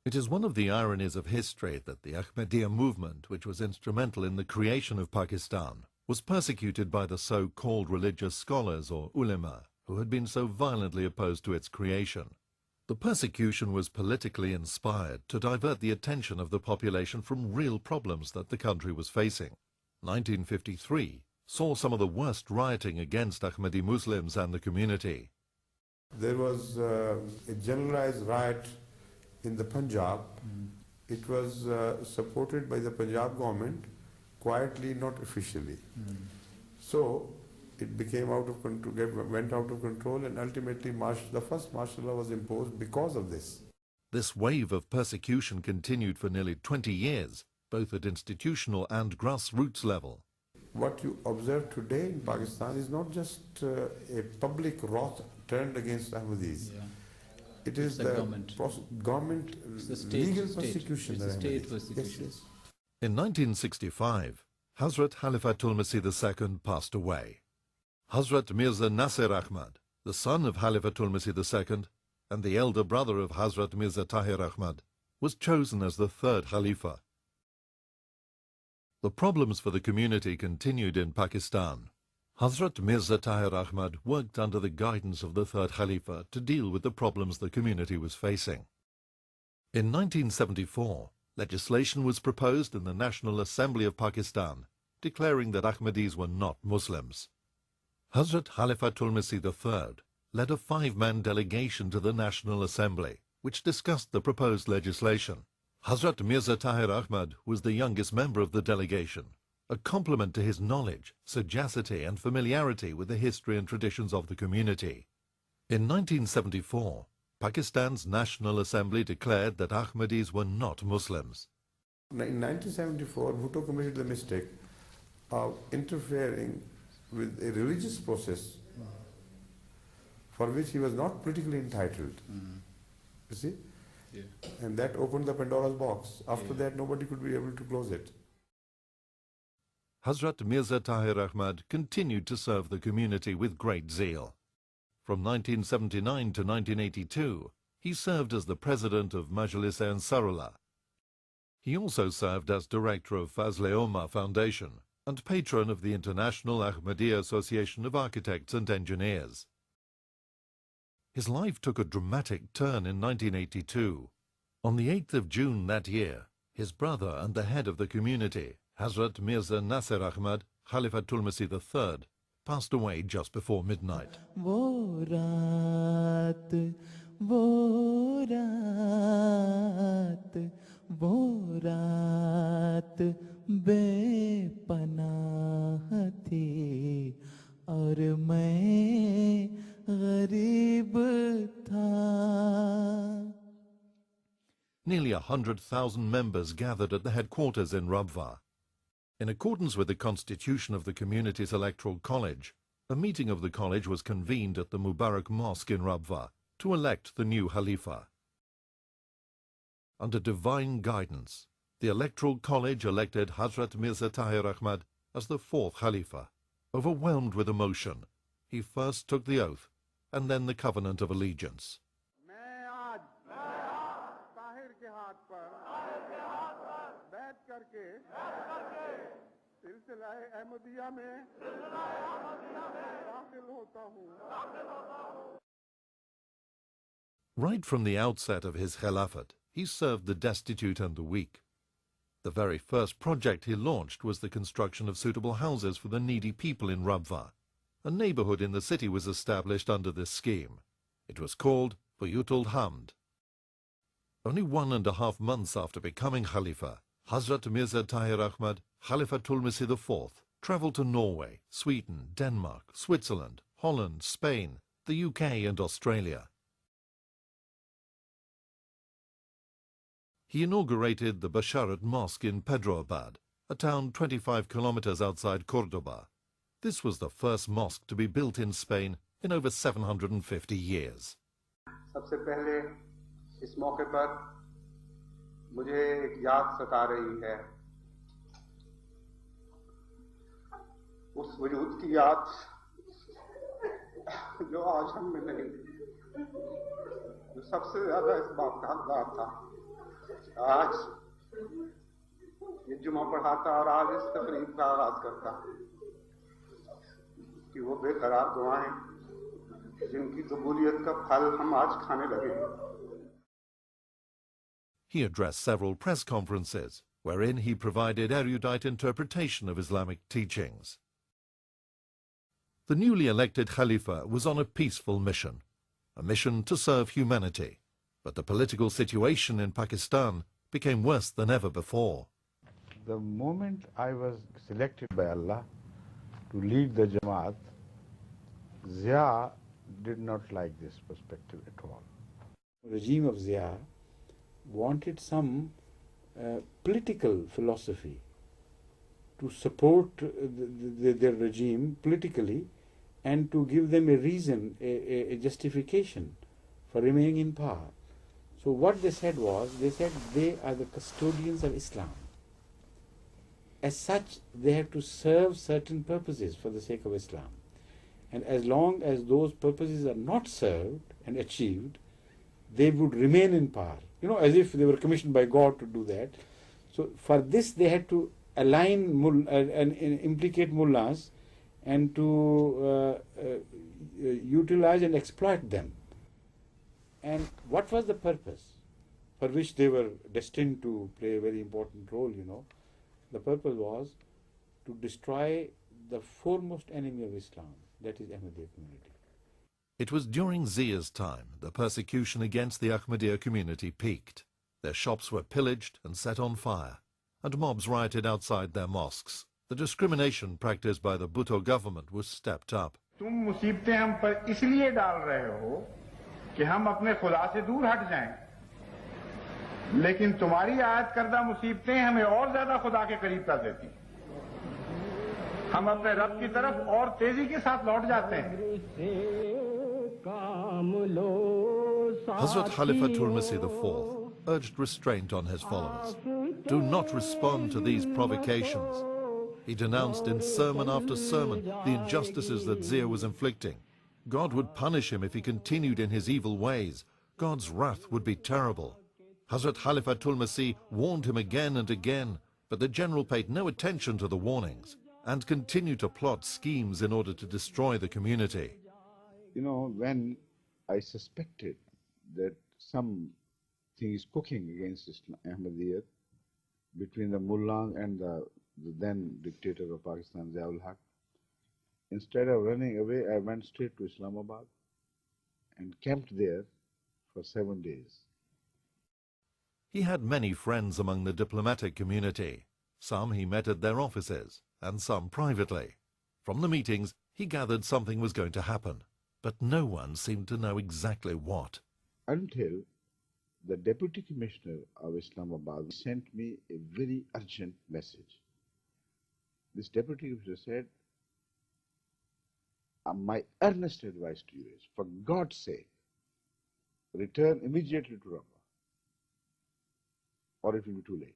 It is one of the ironies of history that the Ahmadiyya movement, which was instrumental in the creation of Pakistan, was persecuted by the so-called religious scholars or ulema, who had been so violently opposed to its creation. The persecution was politically inspired to divert the attention of the population from real problems that the country was facing. 1953 saw some of the worst rioting against Ahmadi Muslims and the community. There was a generalized riot in the Punjab. It was supported by the Punjab government, quietly, not officially. So it became out of control, went out of control, and ultimately the first martial law was imposed because of this. This wave of persecution continued for nearly 20 years, both at institutional and grassroots level. What you observe today in Pakistan is not just a public wrath turned against Ahmadis. Yeah. It is the government legal persecution. It's the state persecution. Yes. In 1965, Hadhrat Khalifatul Masih II passed away. Hazrat Mirza Nasir Ahmad, the son of Khalifatul Masih II and the elder brother of Hazrat Mirza Tahir Ahmad, was chosen as the third Khalifa. The problems for the community continued in Pakistan. Hazrat Mirza Tahir Ahmad worked under the guidance of the third Khalifa to deal with the problems the community was facing. In 1974, legislation was proposed in the National Assembly of Pakistan, declaring that Ahmadis were not Muslims. Hazrat Khalifatul Masih III led a 5-man delegation to the National Assembly, which discussed the proposed legislation. Hazrat Mirza Tahir Ahmad was the youngest member of the delegation, a compliment to his knowledge, sagacity and familiarity with the history and traditions of the community. In 1974, Pakistan's National Assembly declared that Ahmadis were not Muslims. In 1974, Bhutto committed the mistake of interfering with a religious process for which he was not politically entitled. You see? Yeah. And that opened the Pandora's box. After that, nobody could be able to close it. Hazrat Mirza Tahir Ahmad continued to serve the community with great zeal. From 1979 to 1982, he served as the president of Majlis-e Ansarullah. He also served as director of Fazle-Omar Foundation and patron of the International Ahmadiyya Association of Architects and Engineers. His life took a dramatic turn in 1982. On the 8th of June that year, his brother and the head of the community, Hazrat Mirza Nasir Ahmad, Khalifatul Masih III, passed away just before midnight. वो रात बेपनाह थी और मैं गरीब था. Nearly 100,000 members gathered at the headquarters in Rabwa. In accordance with the constitution of the community's electoral college, a meeting of the college was convened at the Mubarak Mosque in Rabwa to elect the new Khalifa. Under divine guidance, the electoral college elected Hazrat Mirza Tahir Ahmad as the fourth Khalifa. Overwhelmed with emotion, he first took the oath and then the covenant of allegiance. Right from the outset of his Khilafat, he served the destitute and the weak. The very first project he launched was the construction of suitable houses for the needy people in Rabwa. A neighborhood in the city was established under this scheme. It was called Buyutul Hamd. Only 1.5 months after becoming Khalifa, Hazrat Mirza Tahir Ahmad, Khalifatul Masih IV, travelled to Norway, Sweden, Denmark, Switzerland, Holland, Spain, the UK and Australia. He inaugurated the Basharat Mosque in Pedralbad, a town 25 kilometers outside Cordoba. This was the first mosque to be built in Spain in over 750 years. सबसे पहले इस मौके पर मुझे एक याद सता रही है, उस वजूद की याद जो आज हम में नहीं। जो सबसे ज्यादा इस बात का हकदार था, आज ये जुमा पढ़ाता और आज इस तकरीब का आगाज करता कि वो बेकरार दुआएं जिनकी कबूलियत का फल हम आज खाने लगे हैं. He addressed several press conferences, wherein he provided erudite interpretation of Islamic teachings. The newly elected Khalifa was on a peaceful mission, a mission to serve humanity. But the political situation in Pakistan became worse than ever before. The moment I was selected by Allah to lead the Jamaat, Zia did not like this perspective at all. The regime of Zia wanted some political philosophy to support their regime politically and to give them a reason, a justification for remaining in power. So what they said was, they said they are the custodians of Islam. As such, they have to serve certain purposes for the sake of Islam. And as long as those purposes are not served and achieved, they would remain in power. You know, as if they were commissioned by God to do that. So for this, they had to align and implicate mullahs and to utilize and exploit them. And what was the purpose for which they were destined to play a very important role, you know? The purpose was to destroy the foremost enemy of Islam, that is Ahmadiyya community. It was during Zia's time the persecution against the Ahmadiyya community peaked. Their shops were pillaged and set on fire, and mobs rioted outside their mosques. The discrimination practiced by the Bhutto government was stepped up. तुम मुसीबतें हम पर इसलिए डाल रहे हो कि हम अपने खुदा से दूर हट जाएं, लेकिन तुम्हारी आयत करदा मुसीबतें हमें और ज्यादा खुदा के करीब कर देती. हम अपने रब की तरफ और तेजी के साथ लौट जाते हैं. Hadhrat Khalifatul Masih IV urged restraint on his followers. Do not respond to these provocations. He denounced in sermon after sermon the injustices that Zia was inflicting. God would punish him if he continued in his evil ways. God's wrath would be terrible. Hadhrat Khalifatul Masih warned him again and again, but the general paid no attention to the warnings and continued to plot schemes in order to destroy the community. You know, when I suspected that something is cooking against Ahmadiyyat between the mullah and the then dictator of Pakistan, Zia-ul Haq, instead of running away, I went straight to Islamabad and camped there for 7 days. He had many friends among the diplomatic community. Some he met at their offices, and some privately. From the meetings, he gathered something was going to happen, but no one seemed to know exactly what. Until the Deputy Commissioner of Islamabad sent me a very urgent message. This Deputy Commissioner said, my earnest advice to you is, for God's sake, return immediately to Raqqa, or it will be too late.